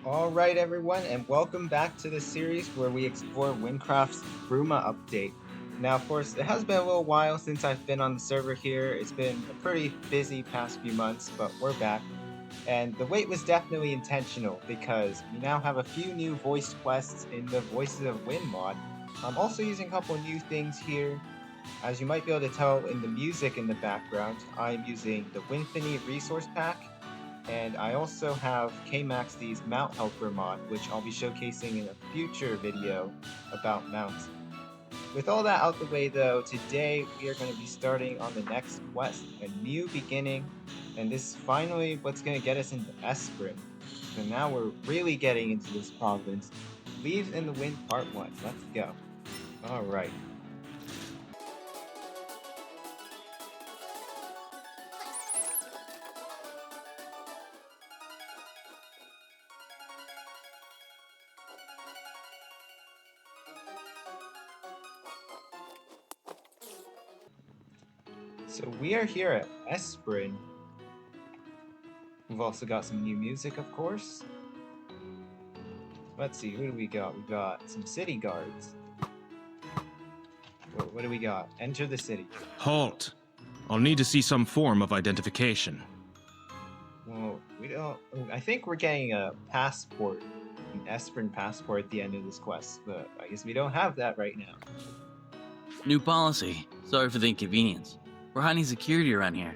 Alright everyone, and welcome back to the series where we explore Wynncraft's Fruma update. Now of course, it has been a little while since I've been on the server here. It's been a pretty busy past few months, but we're back. And the wait was definitely intentional because we now have a few new voiced quests in the Voices of Wynn mod. I'm also using a couple new things here. As you might be able to tell in the music in the background, I'm using the Wynfinity resource pack. And I also have KMaxD's Mount Helper mod, which I'll be showcasing in a future video about mounts. With all that out the way though, today we are going to be starting on the next quest, a new beginning, and this is finally what's going to get us into Espren. So now we're really getting into this province. Leaves in the Wind Part 1, let's go. Alright. So we are here at Espren. We've also got some new music, of course. Let's see, who do we got? We got some city guards. What do we got? Enter the city. Halt! I'll need to see some form of identification. Well, we don't... I think we're getting a passport, an Espren passport at the end of this quest, but I guess we don't have that right now. New policy. Sorry for the inconvenience. We're hiding security around here.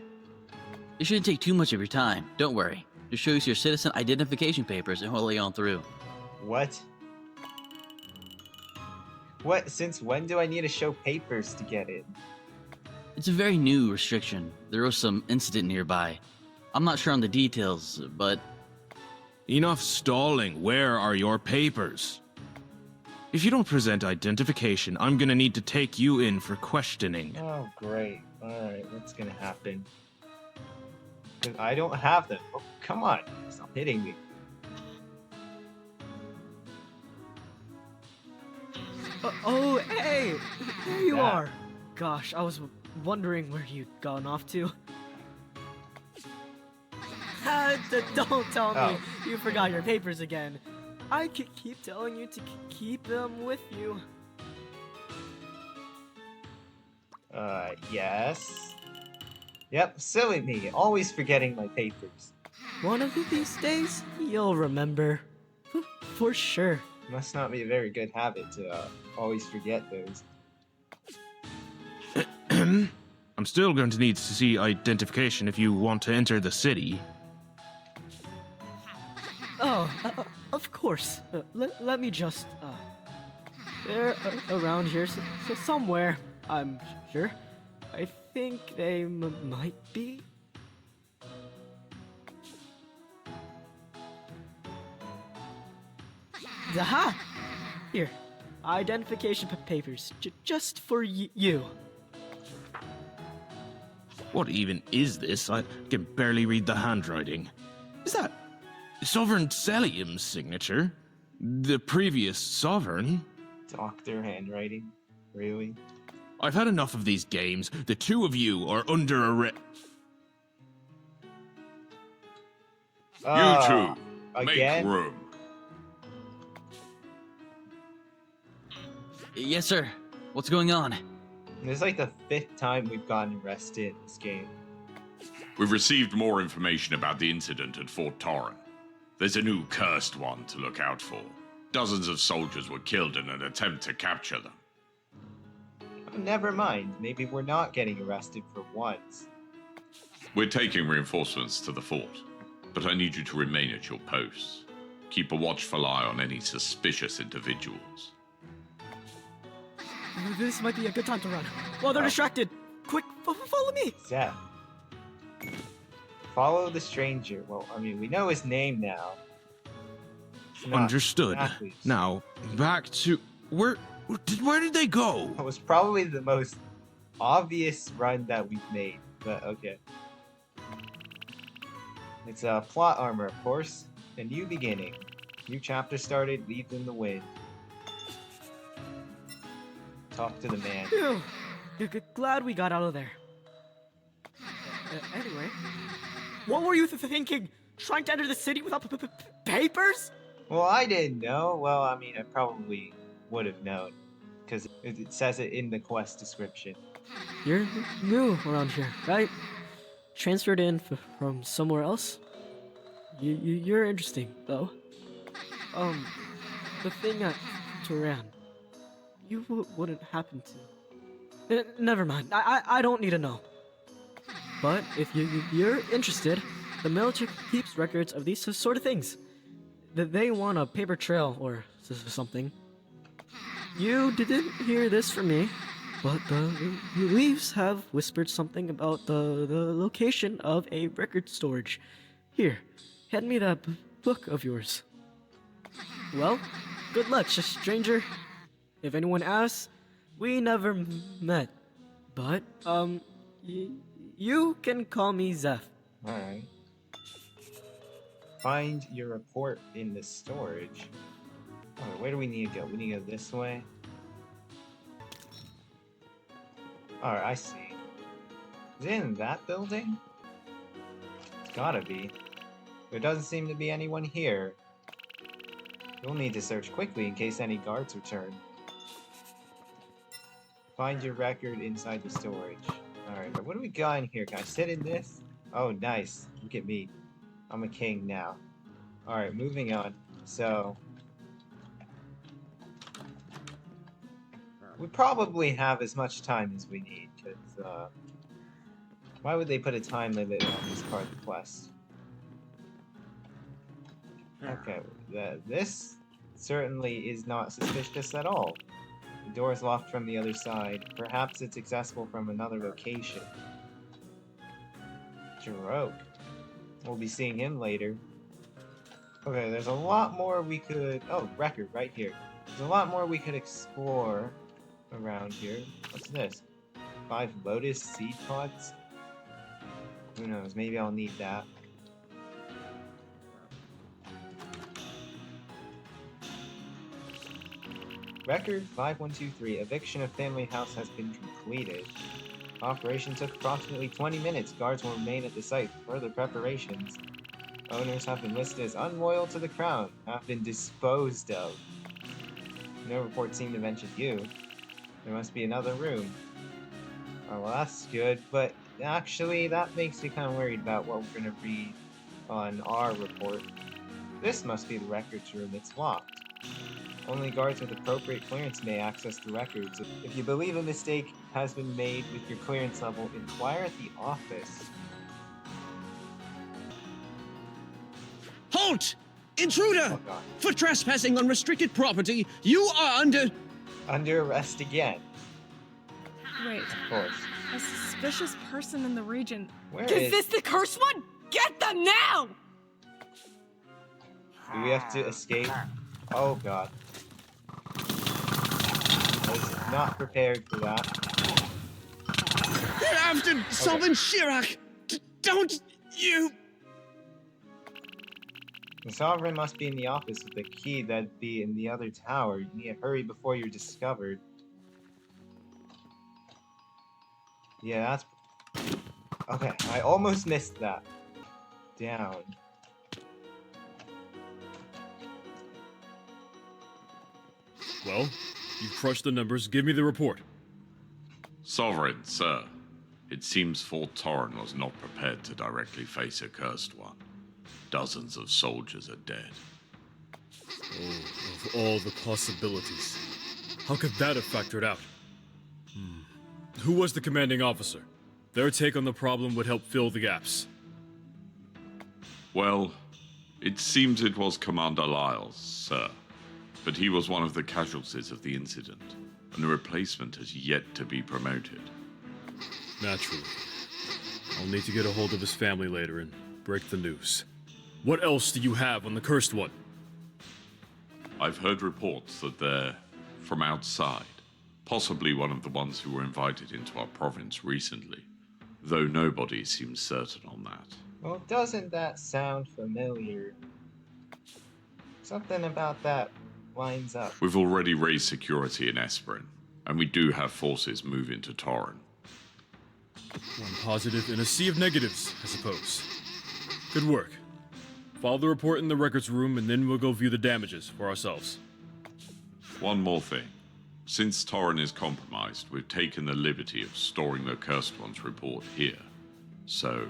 It shouldn't take too much of your time. Don't worry. Just show us your citizen identification papers and we'll let you on through. What? What? Since when do I need to show papers to get in? It's a very new restriction. There was some incident nearby. I'm not sure on the details, but... Enough stalling. Where are your papers? If you don't present identification, I'm gonna need to take you in for questioning. Oh, great. Alright, what's gonna happen? 'Cause I don't have them. Oh, come on. Stop hitting me. Oh, hey! There you Yeah. are! Gosh, I was wondering where you'd gone off to. Don't tell me you forgot your papers again. I keep telling you to keep them with you. Yes. Yep, silly me. Always forgetting my papers. One of these days, you'll remember. For sure. Must not be a very good habit to always forget those. I'm still going to need to see identification if you want to enter the city. Oh, of course. Let me just, they're around here somewhere, I'm sure. I think they might be. Aha! Here, identification papers, just for you. What even is this? I can barely read the handwriting. Is that Sovereign Celium's signature? The previous sovereign? Doctor handwriting? Really? I've had enough of these games. The two of you are under arrest. You two, again? make room. Yes, sir. What's going on? This is like the 5th time we've gotten arrested in this game. We've received more information about the incident at Fort Torren. There's a new cursed one to look out for. Dozens of soldiers were killed in an attempt to capture them. Oh, never mind. Maybe we're not getting arrested for once. We're taking reinforcements to the fort, but I need you to remain at your posts. Keep a watchful eye on any suspicious individuals. This might be a good time to run. While they're distracted. Quick, follow me. Zeph. Follow the stranger. Well, I mean, we know his name now. It's not Understood. exactly- Now, back to... Where did they go? That was probably the most obvious run that we've made, but okay. It's a plot armor, of course. A new beginning. New chapter started, leaves in the wind. Talk to the man. Phew. Glad we got out of there. Anyway, what were you thinking? Trying to enter the city without papers? Well, I didn't know. Well, I mean, I probably would have known because it says it in the quest description. You're new around here, right? Transferred in from somewhere else? You're interesting, though. Um, the thing at Turan, you wouldn't happen to. Never mind. I don't need to know. But if you're interested, the military keeps records of these sort of things. That they want a paper trail or something. You didn't hear this from me, but the leaves have whispered something about the location of a record storage. Here, hand me that book of yours. Well, good luck, stranger. If anyone asks, we never met. But, you can call me Zeph. Alright. Find your report in the storage. Alright, where do we need to go? We need to go this way. Alright, I see. Is it in that building? It's gotta be. There doesn't seem to be anyone here. You'll need to search quickly in case any guards return. Find your record inside the storage. Alright, but what do we got in here? Can I sit in this? Oh, nice. Look at me. I'm a king now. Alright, moving on. So... we probably have as much time as we need, because, why would they put a time limit on this part of the quest? Okay, this certainly is not suspicious at all. The door is locked from the other side. Perhaps it's accessible from another location. Jarok. We'll be seeing him later. Okay, there's a lot more we could... oh, record right here. There's a lot more we could explore around here. What's this? 5 lotus seed pods? Who knows? Maybe I'll need that. Record 5123. Eviction of family house has been completed. Operation took approximately 20 minutes. Guards will remain at the site for further preparations. Owners have been listed as unloyal to the crown. Have been disposed of. No report seemed to mention you. There must be another room. Oh, well, that's good, but actually, that makes me kind of worried about what we're going to read on our report. This must be the records room. It's locked. Only guards with appropriate clearance may access the records. If you believe a mistake has been made with your clearance level, inquire at the office. Halt! Intruder! Oh, God. For trespassing on restricted property, you are under... Under arrest again, Wait, of course. a suspicious person in the region. Where Is is... this the cursed one? Get them now! Do we have to escape? Oh, God. I was not prepared for that. They're after Sovereign Shirak! Don't you... The Sovereign must be in the office with the key that'd be in the other tower. You need to hurry before you're discovered. Yeah, that's... okay, I almost missed that. Down. Well, you've crushed the numbers. Give me the report. Sovereign, sir. It seems Fort Torren was not prepared to directly face a cursed one. Dozens of soldiers are dead. Oh, of all the possibilities. How could that have factored out? Who was the commanding officer? Their take on the problem would help fill the gaps. Well, it seems it was Commander Lyles, sir. But he was one of the casualties of the incident, and the replacement has yet to be promoted. Naturally. I'll need to get a hold of his family later and break the news. What else do you have on the Cursed One? I've heard reports that they're from outside, possibly one of the ones who were invited into our province recently, though nobody seems certain on that. Well, doesn't that sound familiar? Something about that lines up. We've already raised security in Espren, and we do have forces move into Torren. One positive in a sea of negatives, I suppose. Good work. File the report in the records room, and then we'll go view the damages for ourselves. One more thing. Since Torrin is compromised, we've taken the liberty of storing the Cursed One's report here. So,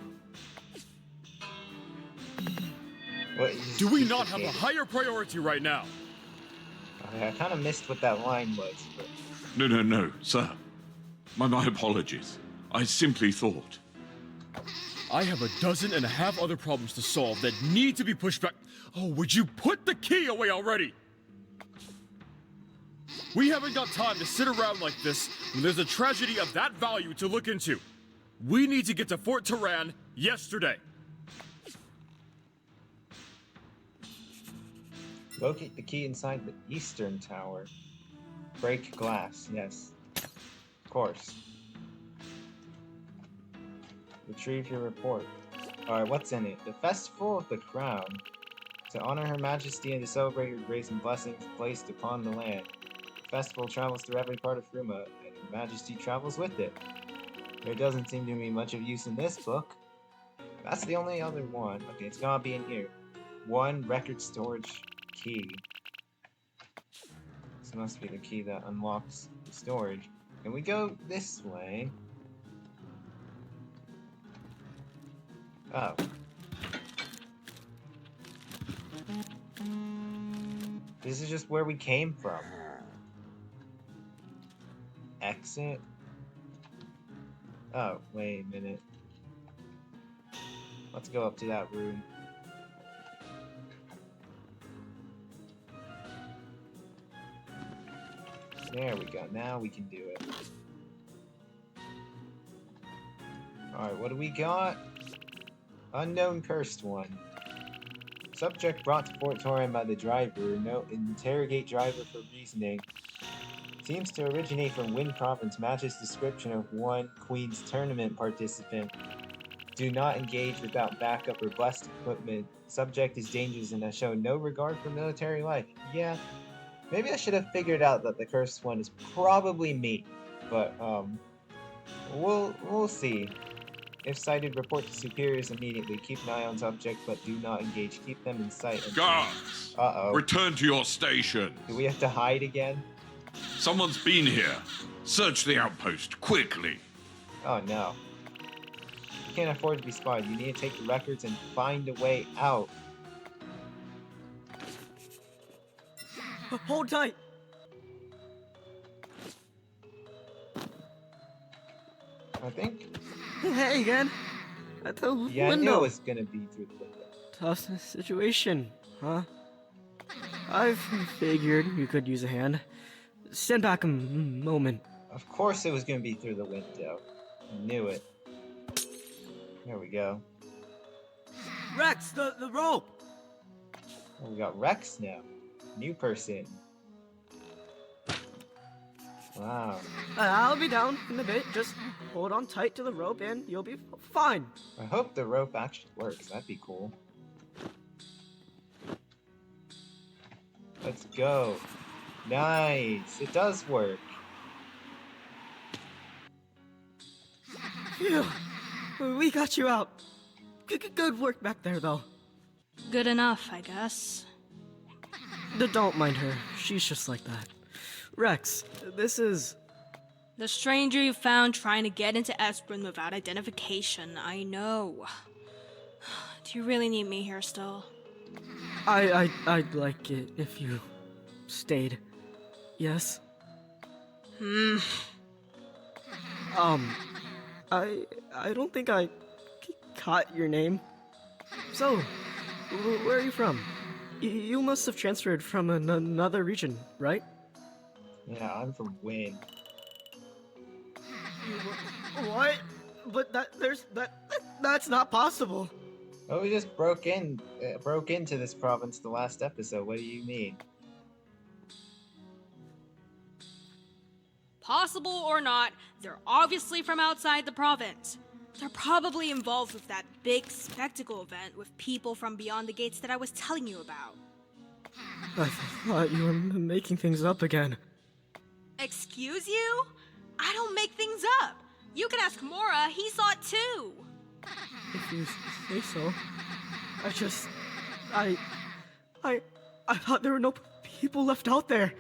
Do we not have a higher priority right now? Okay, I kind of missed what that line was. But... No, sir. My apologies. I simply thought. I have 12.5 other problems to solve that need to be pushed back. Oh, would you put the key away already? We haven't got time to sit around like this when there's a tragedy of that value to look into. We need to get to Fort Turan yesterday. Locate the key inside the eastern tower. Break glass, yes. Of course. Retrieve your report. Alright, what's in it? The Festival of the Crown. To honor Her Majesty and to celebrate her grace and blessings placed upon the land. The festival travels through every part of Fruma, and Her Majesty travels with it. There doesn't seem to be much of use in this book. That's the only other one. Okay, it's gotta be in here. 1 record storage key. This must be the key that unlocks the storage. Can we go this way? Oh. This is just where we came from. Exit? Oh, wait a minute. Let's go up to that room. There we go, now we can do it. Alright, what do we got? Unknown Cursed One. Subject brought to Fort Turan by the driver. Note, interrogate driver for reasoning. Seems to originate from Wynn Province. Matches description of one Queen's Tournament participant. Do not engage without backup or blessed equipment. Subject is dangerous and has shown no regard for military life. Yeah, maybe I should have figured out that the Cursed One is probably me. But, we'll see. If sighted, report to superiors immediately. Keep an eye on subject, but do not engage. Keep them in sight. Guards! Uh-oh. Return to your station! Do we have to hide again? Someone's been here. Search the outpost, quickly! Oh no. You can't afford to be spotted. You need to take the records and find a way out. Hold tight. I think. Hey again. At the Yeah, I knew window. it was gonna be through the window. Tough situation, huh? I've figured you could use a hand. Stand back a moment. Of course it was gonna be through the window. I knew it. There we go. Rex, the rope! Oh, we got Rex now. New person. Wow. I'll be down in a bit. Just hold on tight to the rope and you'll be fine. I hope the rope actually works. That'd be cool. Let's go. Nice. It does work. Phew. We got you out. Good work back there, though. Good enough, I guess. Don't mind her. She's just like that. Rex, this is... The stranger you found trying to get into Espren without identification, I know. Do you really need me here still? I'd like it if you stayed. Yes? I don't think I caught your name. So, where are you from? You must have transferred from another region, right? Yeah, I'm from Wynn. What? But that's not possible. Oh, we just broke into this province the last episode. What do you mean? Possible or not, they're obviously from outside the province. They're probably involved with that big spectacle event with people from beyond the gates that I was telling you about. I thought you were making things up again. Excuse you? I don't make things up. You can ask Mora, he saw it too. If you say so. I thought there were no people left out there.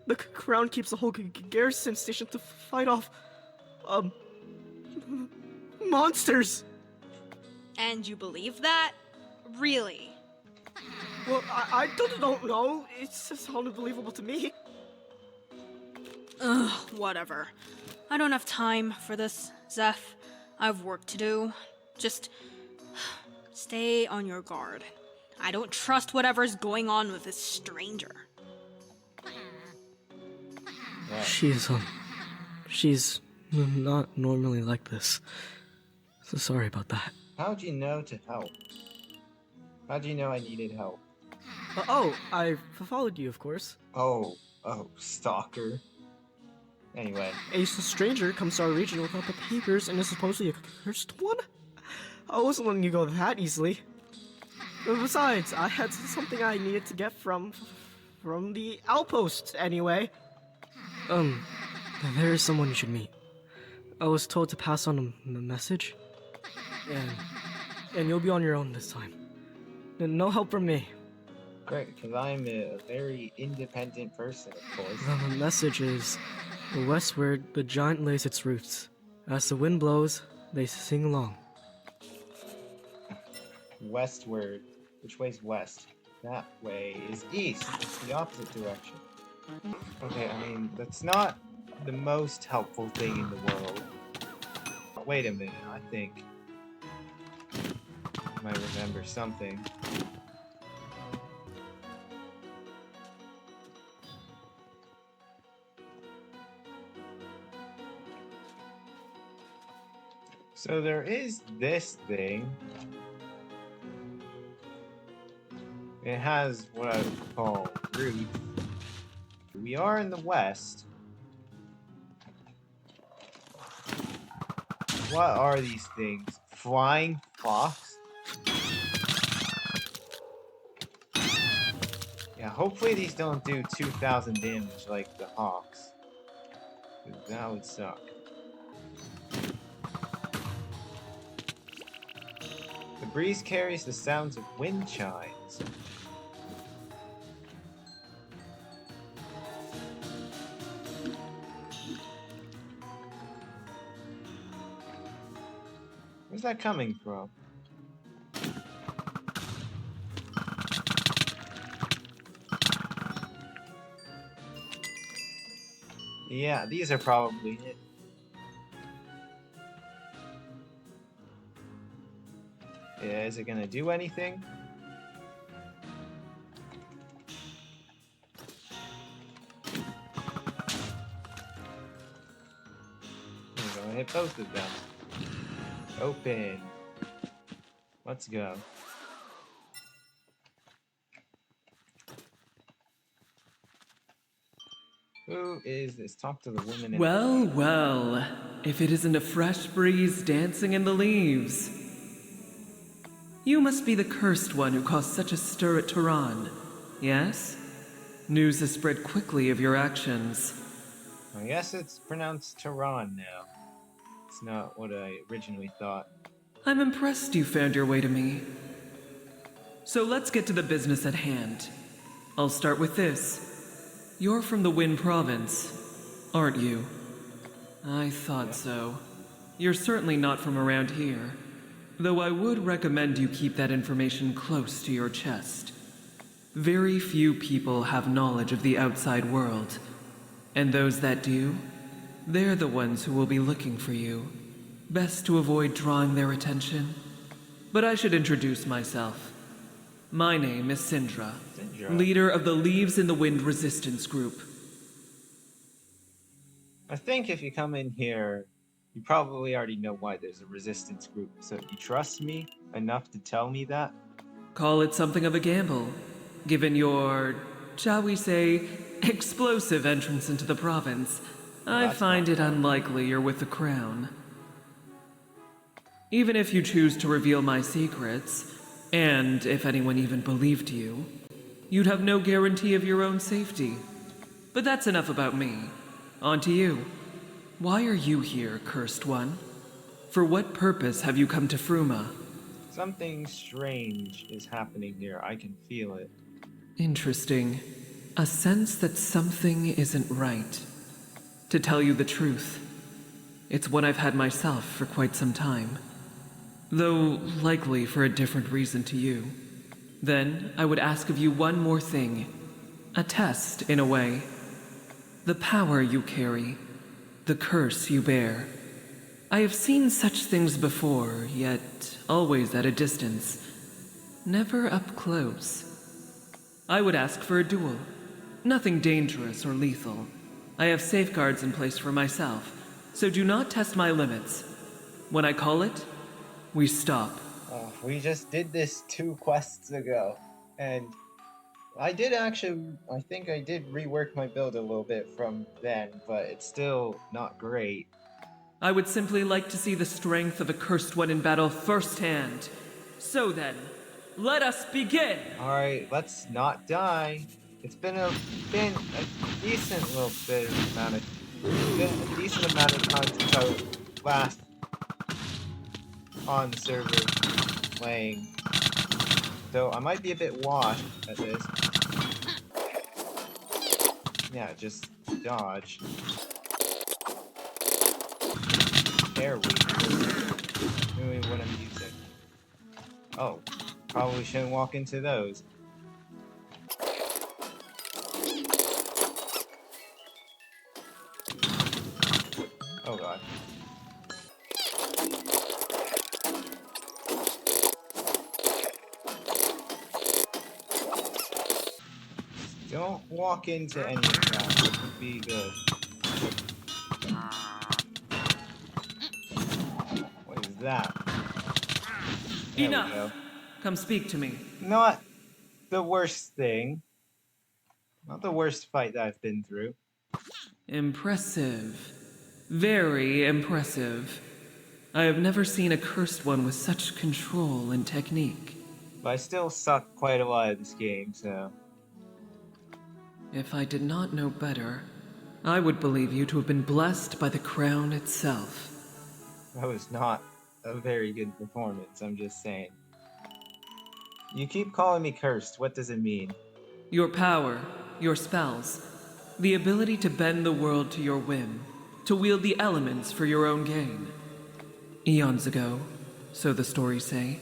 The Crown keeps a whole garrison station to fight off, monsters. And you believe that? Really? Well, I don't know. It just sounded believable to me. Ugh, whatever. I don't have time for this, Zeph. I've work to do. Just stay on your guard. I don't trust whatever's going on with this stranger. She's not normally like this. So sorry about that. How'd you know to help? How'd you know I needed help? I followed you, of course. Oh, stalker. Anyway. A stranger comes to our region without the papers and is supposedly a cursed one? I wasn't letting you go that easily. Besides, I had something I needed to get from the outpost, anyway. There is someone you should meet. I was told to pass on a message. And you'll be on your own this time. No help from me. Great, because I'm a very independent person, of course. The message is, westward, the giant lays its roots. As the wind blows, they sing along. Westward. Which way's west? That way is east. It's the opposite direction. Okay, I mean, that's not the most helpful thing in the world. Wait a minute, I think I might remember something. So there is this thing. It has what I would call roots. We are in the west. What are these things? Flying fox? Yeah, hopefully these don't do 2,000 damage like the hawks. 'Cause that would suck. The breeze carries the sounds of wind chimes. Where's that coming from? Yeah, these are probably it. Yeah, is it gonna do anything? I'm gonna hit both of them. Open. Let's go. Who is this? Talk to the woman in Well, well, if it isn't a fresh breeze dancing in the leaves. You must be the cursed one who caused such a stir at Tehran, yes? News has spread quickly of your actions. I guess it's pronounced Tehran now. It's not what I originally thought. I'm impressed you found your way to me. So let's get to the business at hand. I'll start with this. You're from the Wynn province, aren't you? I thought so. You're certainly not from around here, though I would recommend you keep that information close to your chest. Very few people have knowledge of the outside world, and those that do, they're the ones who will be looking for you. Best to avoid drawing their attention. But I should introduce myself. My name is Syndra, leader of the Leaves in the Wind Resistance Group. I think if you come in here, you probably already know why there's a resistance group, so you trust me enough to tell me that? Call it something of a gamble, given your, shall we say, explosive entrance into the province. I find it unlikely you're with the Crown. Even if you choose to reveal my secrets, and if anyone even believed you, you'd have no guarantee of your own safety. But that's enough about me. On to you. Why are you here, cursed one? For what purpose have you come to Fruma? Something strange is happening here. I can feel it. Interesting. A sense that something isn't right. To tell you the truth, it's one I've had myself for quite some time. Though likely for a different reason to you. Then I would ask of you one more thing. A test, in a way. The power you carry. The curse you bear. I have seen such things before, yet always at a distance. Never up close. I would ask for a duel. Nothing dangerous or lethal. I have safeguards in place for myself, so do not test my limits. When I call it, we stop. Oh, we just did this 2 quests ago, and I think I did rework my build a little bit from then, but it's still not great. I would simply like to see the strength of a cursed one in battle firsthand. So then, let us begin! Alright, let's not die. It's been a decent amount of time since I last on the server playing. So I might be a bit washed at this. Yeah, just dodge. Air weak. Really what I'm using. Oh, probably shouldn't walk into those. Oh god. Don't walk into any of that. It would be good. What is that? There we Enough! go. Come speak to me. Not the worst thing. Not the worst fight that I've been through. Impressive. Very impressive. I have never seen a cursed one with such control and technique. But I still suck quite a lot at this game, so... If I did not know better, I would believe you to have been blessed by the crown itself. That was not a very good performance, I'm just saying. You keep calling me cursed, what does it mean? Your power, your spells, the ability to bend the world to your whim, to wield the elements for your own gain. Eons ago, so the stories say,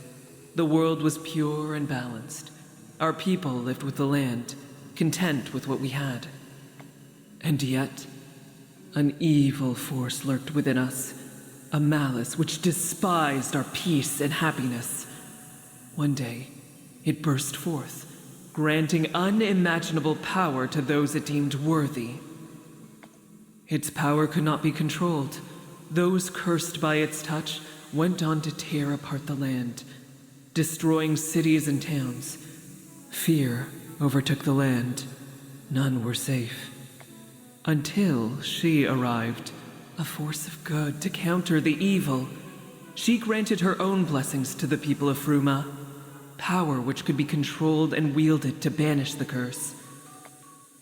the world was pure and balanced. Our people lived with the land, content with what we had. And yet, an evil force lurked within us, a malice which despised our peace and happiness. One day, it burst forth, granting unimaginable power to those it deemed worthy. Its power could not be controlled. Those cursed by its touch went on to tear apart the land, destroying cities and towns. Fear overtook the land. None were safe. Until she arrived, a force of good to counter the evil. She granted her own blessings to the people of Fruma, power which could be controlled and wielded to banish the curse.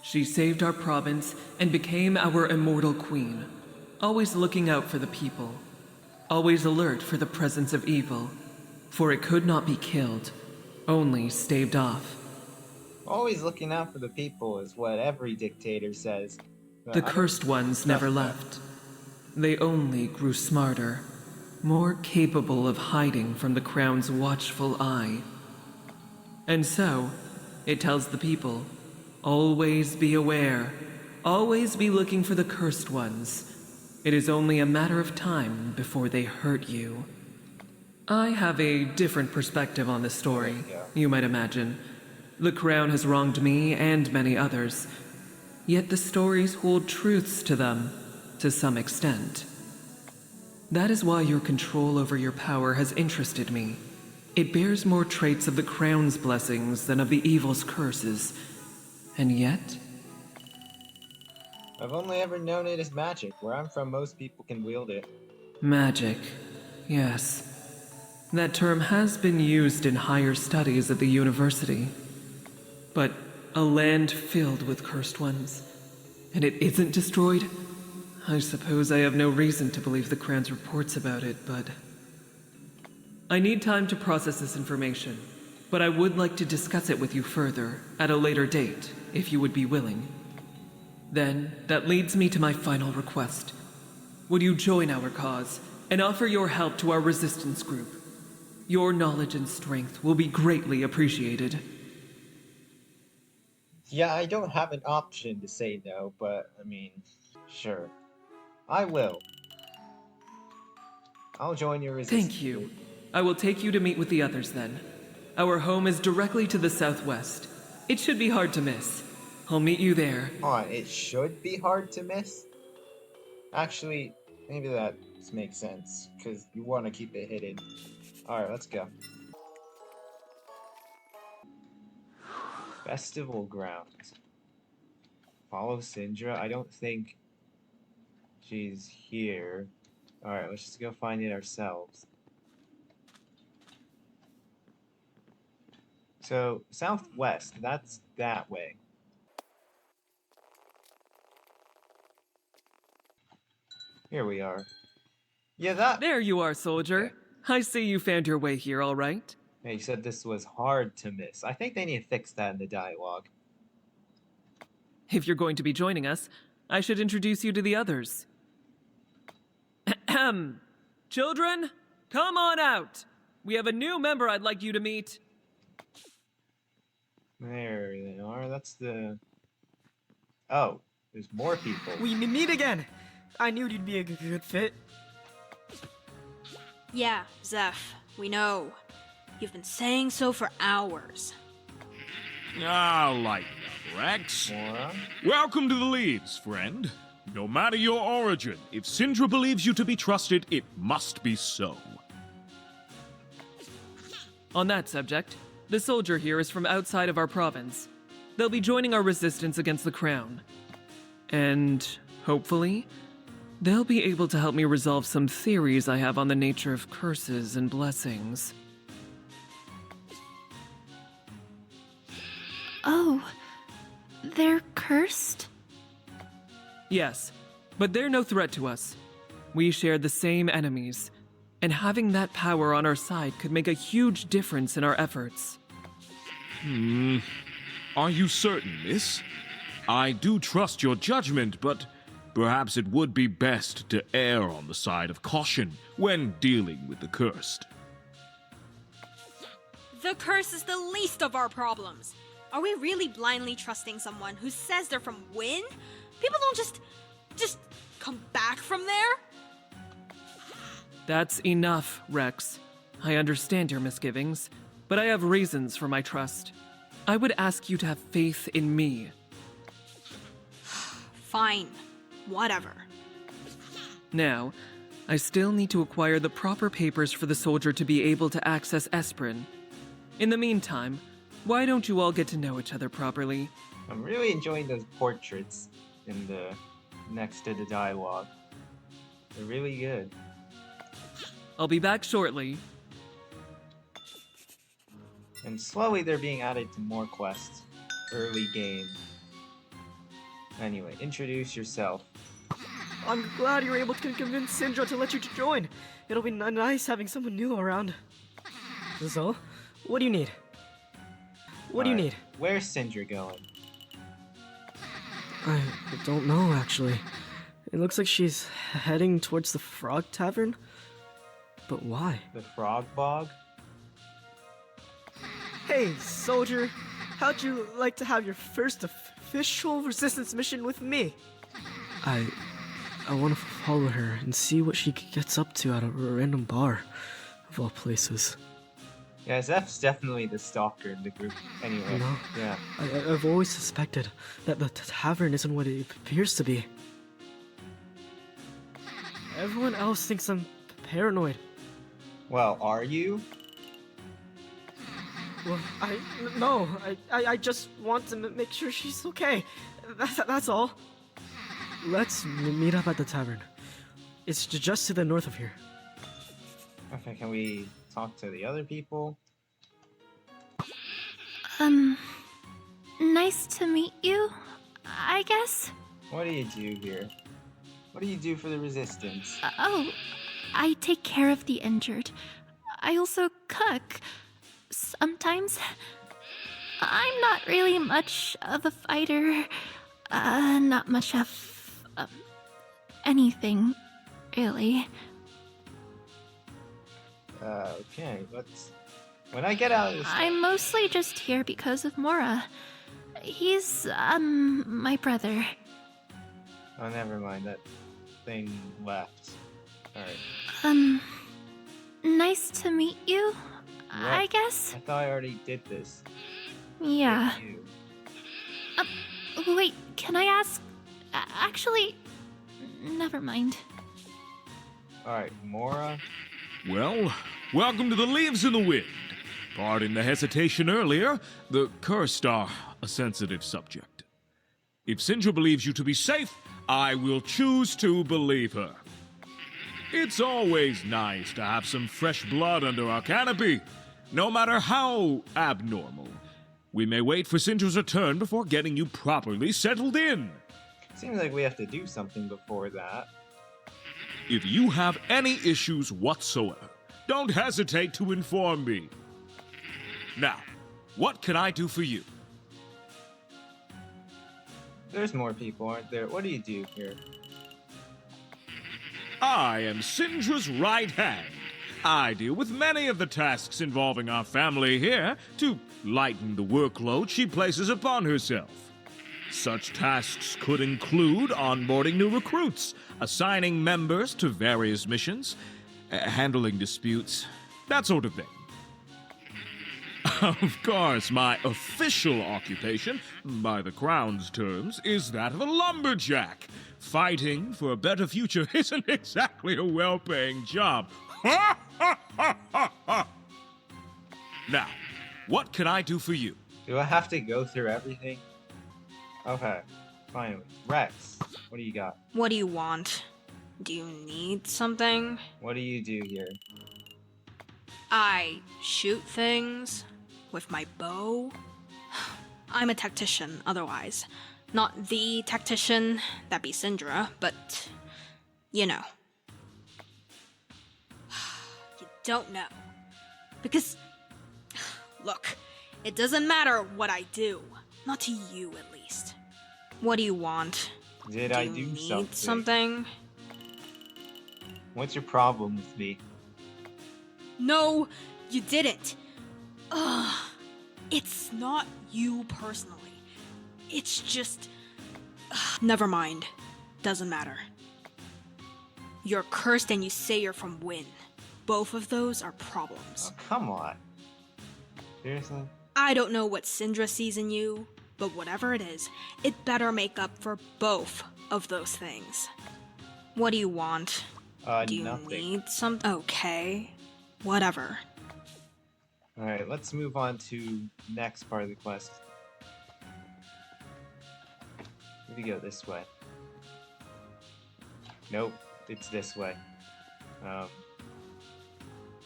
She saved our province and became our immortal queen, always looking out for the people, always alert for the presence of evil, for it could not be killed, only staved off. Always looking out for the people is what every dictator says. But The cursed ones never left. They only grew smarter, more capable of hiding from the crown's watchful eye. And so, it tells the people, always be aware, always be looking for the cursed ones. It is only a matter of time before they hurt you. I have a different perspective on this story, you might imagine. The crown has wronged me and many others, yet the stories hold truths to them, to some extent. That is why your control over your power has interested me. It bears more traits of the crown's blessings than of the evil's curses. And yet... I've only ever known it as magic. Where I'm from, most people can wield it. Magic. Yes. That term has been used in higher studies at the university. But a land filled with cursed ones, and it isn't destroyed? I suppose I have no reason to believe the Crown's reports about it, but... I need time to process this information, but I would like to discuss it with you further at a later date, if you would be willing. Then, that leads me to my final request. Would you join our cause and offer your help to our resistance group? Your knowledge and strength will be greatly appreciated. Yeah, I don't have an option to say no, but I mean, sure. I will. I'll join your resistance. Thank you. I will take you to meet with the others then. Our home is directly to the southwest. It should be hard to miss. I'll meet you there. Hold on, it should be hard to miss? Actually, maybe that makes sense, because you want to keep it hidden. Alright, let's go. Festival grounds. Follow Syndra? I don't think she's here. Alright, let's just go find it ourselves. So, southwest, that's that way. Here we are. Yeah, that... There you are, soldier. I see you found your way here, all right. Yeah, you said this was hard to miss. I think they need to fix that in the dialogue. If you're going to be joining us, I should introduce you to the others. Ahem. Children, come on out. We have a new member I'd like you to meet. There they are. That's the... Oh, there's more people. We meet again! I knew you'd be a good fit. Yeah, Zeph, we know. You've been saying so for hours. I'll lighten up, Rex. Mora? Welcome to the Leads, friend. No matter your origin, if Syndra believes you to be trusted, it must be so. On that subject, the soldier here is from outside of our province. They'll be joining our resistance against the Crown. And, hopefully, they'll be able to help me resolve some theories I have on the nature of curses and blessings. Oh, they're cursed? Yes, but they're no threat to us. We share the same enemies, and having that power on our side could make a huge difference in our efforts. Are you certain, miss? I do trust your judgment, but perhaps it would be best to err on the side of caution when dealing with the cursed. The curse is the least of our problems. Are we really blindly trusting someone who says they're from Wynn? People don't just come back from there? That's enough, Rex. I understand your misgivings, but I have reasons for my trust. I would ask you to have faith in me. Fine. Whatever. Now, I still need to acquire the proper papers for the soldier to be able to access Espren. In the meantime, why don't you all get to know each other properly? I'm really enjoying those portraits in the next to the dialogue. They're really good. I'll be back shortly. And slowly they're being added to more quests. Early game. Anyway, introduce yourself. I'm glad you were able to convince Syndra to let you join. It'll be nice having someone new around. So, what do you need? What do you need? Where's Syndra going? I don't know, actually. It looks like she's heading towards the Frog Tavern. But why? The Frog Bog? Hey, soldier. How'd you like to have your first official resistance mission with me? I want to follow her and see what she gets up to at a random bar, of all places. Yeah, Zeph's definitely the stalker in the group. Anyway, You know? yeah. I've always suspected that the tavern isn't what it appears to be. Everyone else thinks I'm paranoid. Well, are you? Well, no, I just want to make sure she's okay. That's all. Let's meet up at the tavern. It's just to the north of here. Okay, can we talk to the other people? Nice to meet you, I guess. What do you do here? What do you do for the resistance? Oh, I take care of the injured. I also cook. Sometimes. I'm not really much of a fighter. Not much of anything, really. Okay, let's... When I get out of this... I'm mostly just here because of Mora. He's, my brother. Oh, never mind. That thing left. Alright. Nice to meet you, What? I guess. I thought I already did this. Yeah. With you. Wait, can I ask? Actually, never mind. Alright, Mora. Well, welcome to the Leaves in the Wind. Pardon the hesitation earlier. The cursed are a sensitive subject. If Sindra believes you to be safe, I will choose to believe her. It's always nice to have some fresh blood under our canopy, no matter how abnormal. We may wait for Sindra's return before getting you properly settled in. Seems like we have to do something before that. If you have any issues whatsoever, don't hesitate to inform me. Now, what can I do for you? There's more people, aren't there? What do you do here? I am Sindra's right hand. I deal with many of the tasks involving our family here to lighten the workload she places upon herself. Such tasks could include onboarding new recruits, assigning members to various missions, handling disputes, that sort of thing. Of course, my official occupation, by the Crown's terms, is that of a lumberjack. Fighting for a better future isn't exactly a well-paying job. Now, what can I do for you? Do I have to go through everything? Okay, finally. Rex, what do you got? What do you want? Do you need something? What do you do here? I shoot things with my bow. I'm a tactician, otherwise. Not the tactician, that'd be Sindra, but you know. You don't know. Because, look, it doesn't matter what I do. Not to you, at least. What do you want? Did do I you do need something? What's your problem with me? No, you didn't. Ugh. It's not you personally. It's just... Never mind. Doesn't matter. You're cursed and you say you're from Wynn. Both of those are problems. Oh, come on. Seriously? I don't know what Sindra sees in you, but whatever it is, it better make up for both of those things. What do you want? Do you Nothing. need some? Okay. Whatever. Alright, let's move on to next part of the quest. We go this way. Nope, it's this way.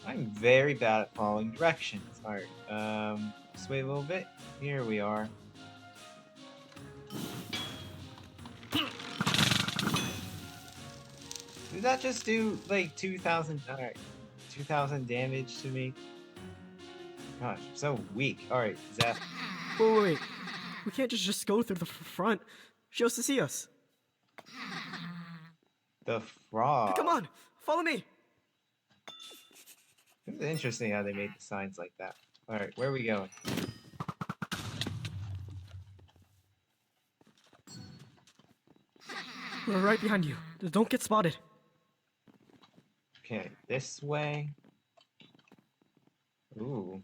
I'm very bad at following directions. Alright, just wait a little bit. Here we are. Did that just do like 2,000? Alright, 2,000 damage to me? Gosh, I'm so weak. Alright, Zeph. Wait. We can't just go through the front. She wants to see us. The frog. Come on, follow me. It's interesting how they made the signs like that. Alright, where are we going? We're right behind you. Don't get spotted. Okay, this way. Ooh.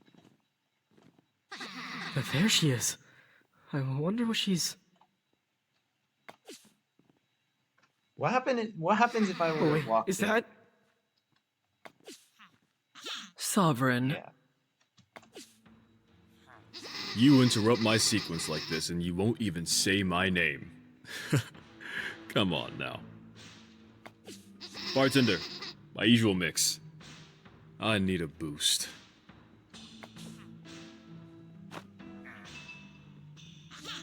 There she is. I wonder what she's... What happens if I were wait, to walk is in? that... Sovereign. Yeah. You interrupt my sequence like this and you won't even say my name. Come on now. Bartender, my usual mix. I need a boost.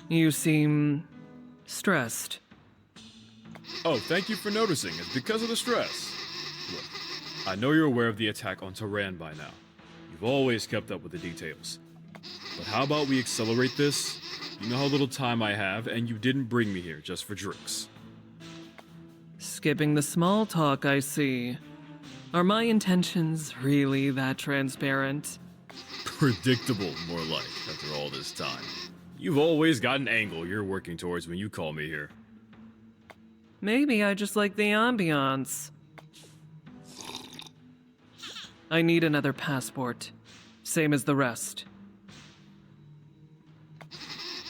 You seem stressed. Oh, thank you for noticing. It's because of the stress. Look, I know you're aware of the attack on Tehran by now. You've always kept up with the details. But how about we accelerate this? You know how little time I have, and you didn't bring me here just for drinks. Skipping the small talk, I see. Are my intentions really that transparent? Predictable, more like, after all this time. You've always got an angle you're working towards when you call me here. Maybe I just like the ambiance. I need another passport. Same as the rest.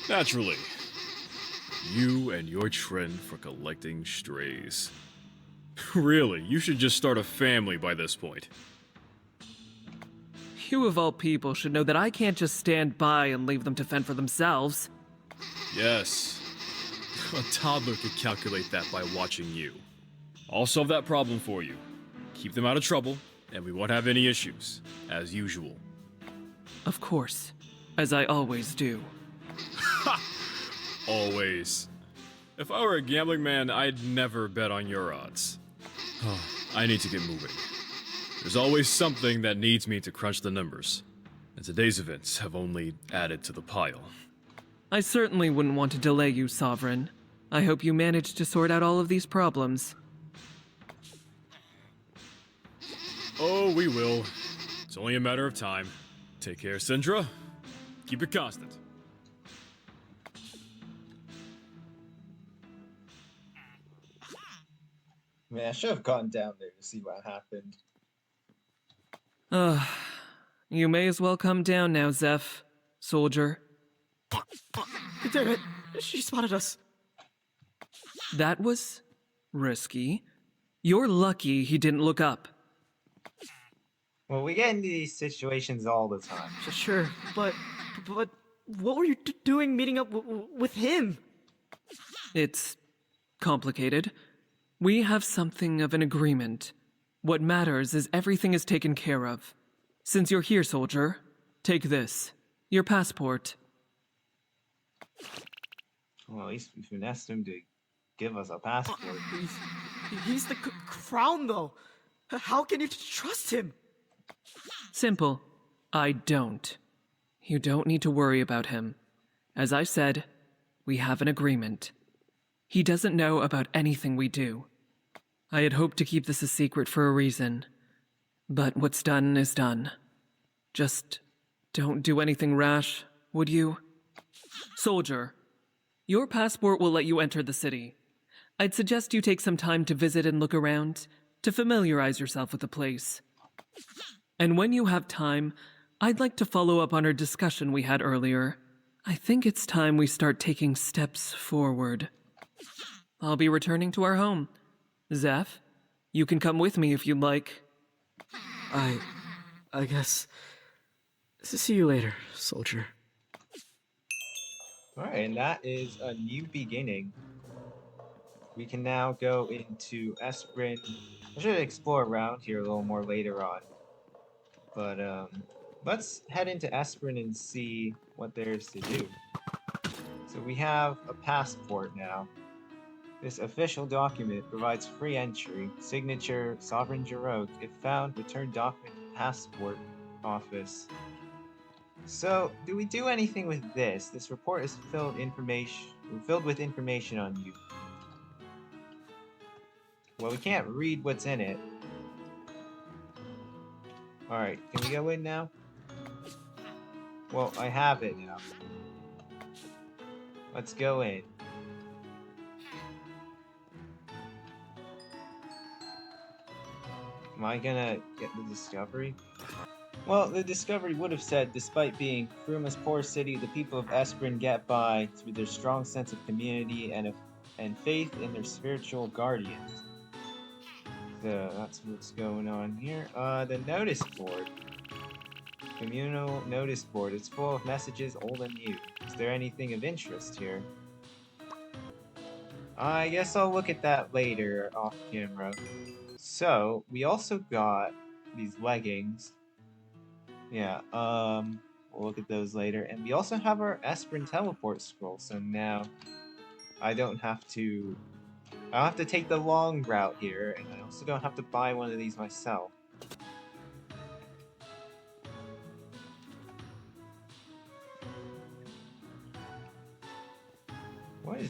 Naturally. You and your trend for collecting strays. Really, you should just start a family by this point. You of all people should know that I can't just stand by and leave them to fend for themselves. Yes. A toddler could calculate that by watching you. I'll solve that problem for you. Keep them out of trouble, and we won't have any issues, as usual. Of course, as I always do. Ha! Always. If I were a gambling man, I'd never bet on your odds. I need to get moving. There's always something that needs me to crunch the numbers, and today's events have only added to the pile. I certainly wouldn't want to delay you, Sovereign. I hope you manage to sort out all of these problems. Oh, we will. It's only a matter of time. Take care, Syndra. Keep it constant. Man, I should have gone down there to see what happened. You may as well come down now, Zeph. Soldier. Damn it! She spotted us. That was risky. You're lucky he didn't look up. Well, we get into these situations all the time. Sure, but what were you doing meeting up with him? It's complicated. We have something of an agreement. What matters is everything is taken care of. Since you're here, soldier, take this. Your passport. Well, at least we finessed him to give us a passport. He's the crown, though. How can you trust him? Simple. I don't. You don't need to worry about him. As I said, we have an agreement. He doesn't know about anything we do. I had hoped to keep this a secret for a reason, but what's done is done. Just don't do anything rash, would you? Soldier, your passport will let you enter the city. I'd suggest you take some time to visit and look around, to familiarize yourself with the place. And when you have time, I'd like to follow up on our discussion we had earlier. I think it's time we start taking steps forward. I'll be returning to our home. Zeph, you can come with me if you'd like. I guess. See you later, soldier. Alright, and that is a new beginning. We can now go into Espren. I should explore around here a little more later on. But let's head into Espren and see what there is to do. So we have a passport now. This official document provides free entry. Signature Sovereign Giroux. If found, return document to passport office. So, do we do anything with this? This report is filled with information on you. Well, we can't read what's in it. Alright, can we go in now? Well, I have it now. Let's go in. Am I gonna get the discovery? Well, the discovery would have said, despite being Fruma's poor city, the people of Espren get by through their strong sense of community and faith in their spiritual guardians. So that's what's going on here. The notice board. Communal notice board. It's full of messages, old and new. Is there anything of interest here? I guess I'll look at that later off camera. So, we also got these leggings. Yeah, we'll look at those later. And we also have our Espren teleport scroll, so now I don't have to take the long route here, and I also don't have to buy one of these myself.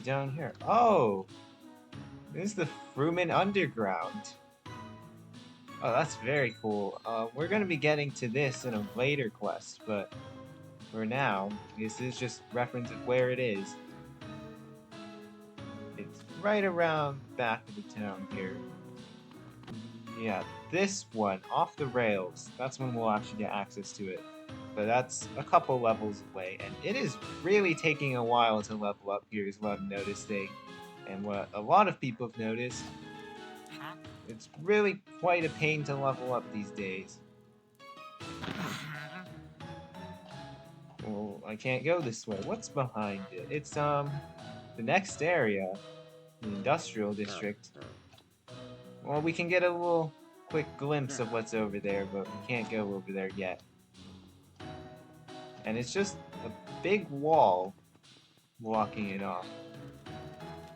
down here? Oh! This is the Fruman Underground. Oh, that's very cool. We're gonna be getting to this in a later quest, but for now, this is just reference of where it is. It's right around the back of the town here. Yeah, this one, off the rails, that's when we'll actually get access to it. But that's a couple levels away, and it is really taking a while to level up here is what I'm noticing. And what a lot of people have noticed, it's really quite a pain to level up these days. Well, I can't go this way. What's behind it? It's, the next area, the industrial district. Well, we can get a little quick glimpse of what's over there, but we can't go over there yet. And it's just a big wall blocking it off.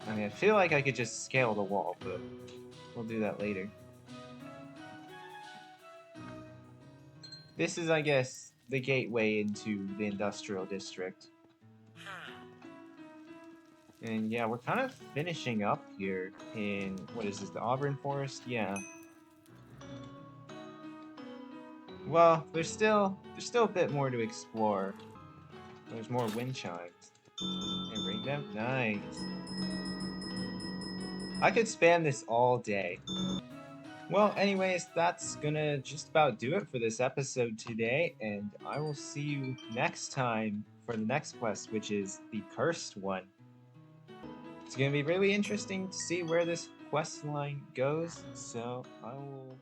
I mean, I feel like I could just scale the wall, but we'll do that later. This is, I guess, the gateway into the industrial district. And yeah, we're kind of finishing up here in, what is this, the Auburn Forest? Yeah. Well, there's still a bit more to explore. There's more wind chimes. And ring them? Nice. I could spam this all day. Well, anyways, that's gonna just about do it for this episode today, and I will see you next time for the next quest, which is the Cursed one. It's gonna be really interesting to see where this quest line goes, so I will